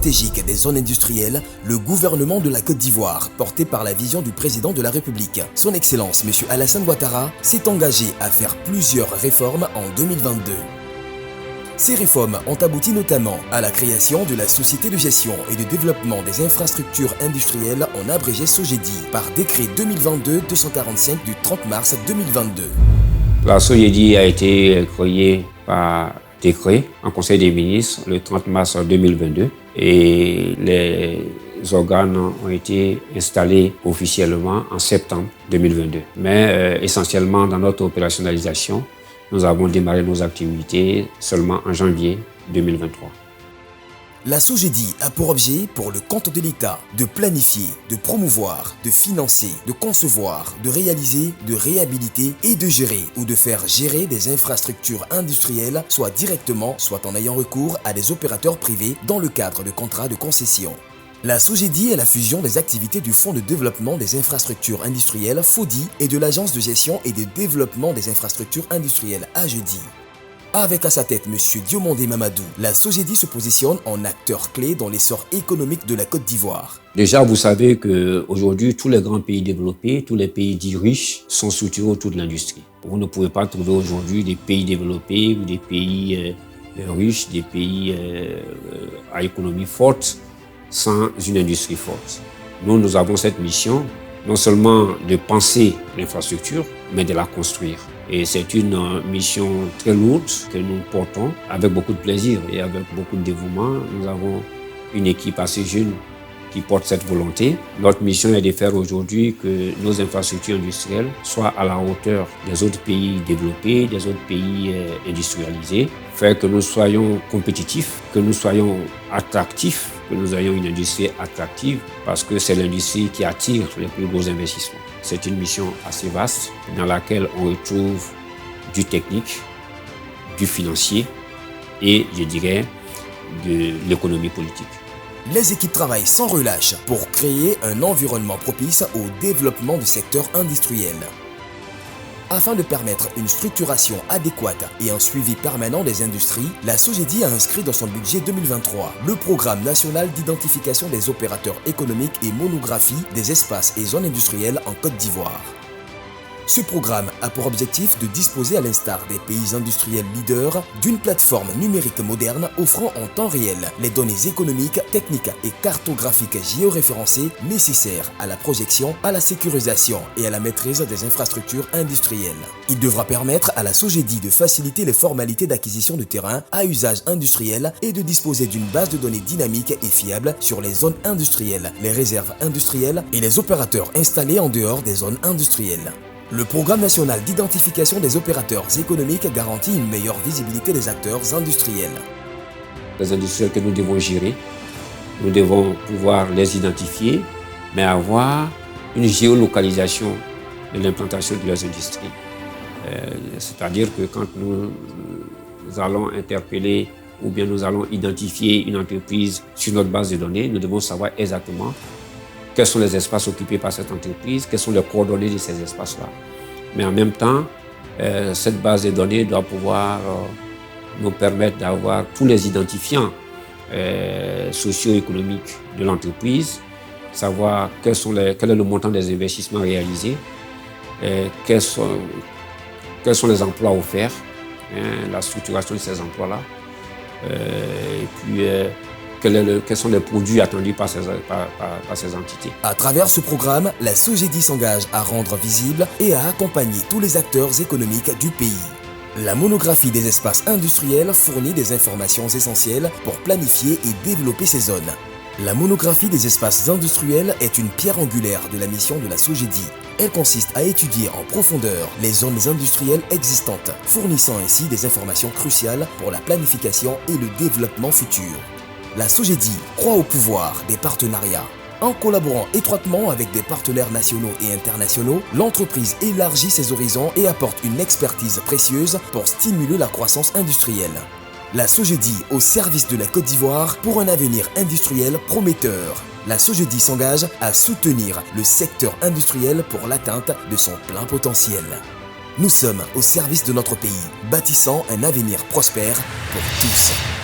stratégique des zones industrielles, le gouvernement de la Côte d'Ivoire, porté par la vision du président de la République, son Excellence M. Alassane Ouattara, s'est engagé à faire plusieurs réformes en 2022. Ces réformes ont abouti notamment à la création de la Société de gestion et de développement des infrastructures industrielles, en abrégé SOGEDI, par décret 2022-245 du 30 mars 2022. La SOGEDI a été créée par décret en Conseil des ministres le 30 mars 2022 et les organes ont été installés officiellement en septembre 2022. Mais essentiellement dans notre opérationnalisation, nous avons démarré nos activités seulement en janvier 2023. La SOGEDI a pour objet, pour le compte de l'État, de planifier, de promouvoir, de financer, de concevoir, de réaliser, de réhabiliter et de gérer ou de faire gérer des infrastructures industrielles, soit directement, soit en ayant recours à des opérateurs privés dans le cadre de contrats de concession. La SOGEDI est la fusion des activités du Fonds de développement des infrastructures industrielles FODI et de l'Agence de gestion et de développement des infrastructures industrielles AGEDI. Avec à sa tête M. Diomandé Mamadou, la SOGEDI se positionne en acteur clé dans l'essor économique de la Côte d'Ivoire. Déjà, vous savez qu'aujourd'hui, tous les grands pays développés, tous les pays dits riches sont structurés autour de l'industrie. Vous ne pouvez pas trouver aujourd'hui des pays développés ou des pays riches, des pays à économie forte, sans une industrie forte. Nous avons cette mission, non seulement de penser l'infrastructure, mais de la construire. Et c'est une mission très lourde que nous portons avec beaucoup de plaisir et avec beaucoup de dévouement. Nous avons une équipe assez jeune qui porte cette volonté. Notre mission est de faire aujourd'hui que nos infrastructures industrielles soient à la hauteur des autres pays développés, des autres pays industrialisés, faire que nous soyons compétitifs, que nous soyons attractifs, que nous ayons une industrie attractive, parce que c'est l'industrie qui attire les plus gros investissements. C'est une mission assez vaste dans laquelle on retrouve du technique, du financier et, je dirais, de l'économie politique. Les équipes travaillent sans relâche pour créer un environnement propice au développement du secteur industriel. Afin de permettre une structuration adéquate et un suivi permanent des industries, la SOGEDI a inscrit dans son budget 2023 le Programme national d'identification des opérateurs économiques et monographie des espaces et zones industrielles en Côte d'Ivoire. Ce programme a pour objectif de disposer, à l'instar des pays industriels leaders, d'une plateforme numérique moderne offrant en temps réel les données économiques, techniques et cartographiques géoréférencées nécessaires à la projection, à la sécurisation et à la maîtrise des infrastructures industrielles. Il devra permettre à la SOGEDI de faciliter les formalités d'acquisition de terrain à usage industriel et de disposer d'une base de données dynamique et fiable sur les zones industrielles, les réserves industrielles et les opérateurs installés en dehors des zones industrielles. Le Programme national d'identification des opérateurs économiques garantit une meilleure visibilité des acteurs industriels. Les industriels que nous devons gérer, nous devons pouvoir les identifier, mais avoir une géolocalisation de l'implantation de leurs industries. C'est-à-dire que quand nous allons interpeller ou bien nous allons identifier une entreprise sur notre base de données, nous devons savoir exactement quels sont les espaces occupés par cette entreprise, quelles sont les coordonnées de ces espaces-là. Mais en même temps, cette base de données doit pouvoir nous permettre d'avoir tous les identifiants socio-économiques de l'entreprise, savoir quel est le montant des investissements réalisés, quels sont les emplois offerts, la structuration de ces emplois-là, et puis quels sont les produits attendus par ces entités. À travers ce programme, la SOGEDI s'engage à rendre visible et à accompagner tous les acteurs économiques du pays. La monographie des espaces industriels fournit des informations essentielles pour planifier et développer ces zones. La monographie des espaces industriels est une pierre angulaire de la mission de la SOGEDI. Elle consiste à étudier en profondeur les zones industrielles existantes, fournissant ainsi des informations cruciales pour la planification et le développement futur. La SOGEDI croit au pouvoir des partenariats. En collaborant étroitement avec des partenaires nationaux et internationaux, l'entreprise élargit ses horizons et apporte une expertise précieuse pour stimuler la croissance industrielle. La SOGEDI au service de la Côte d'Ivoire pour un avenir industriel prometteur. La SOGEDI s'engage à soutenir le secteur industriel pour l'atteinte de son plein potentiel. Nous sommes au service de notre pays, bâtissant un avenir prospère pour tous.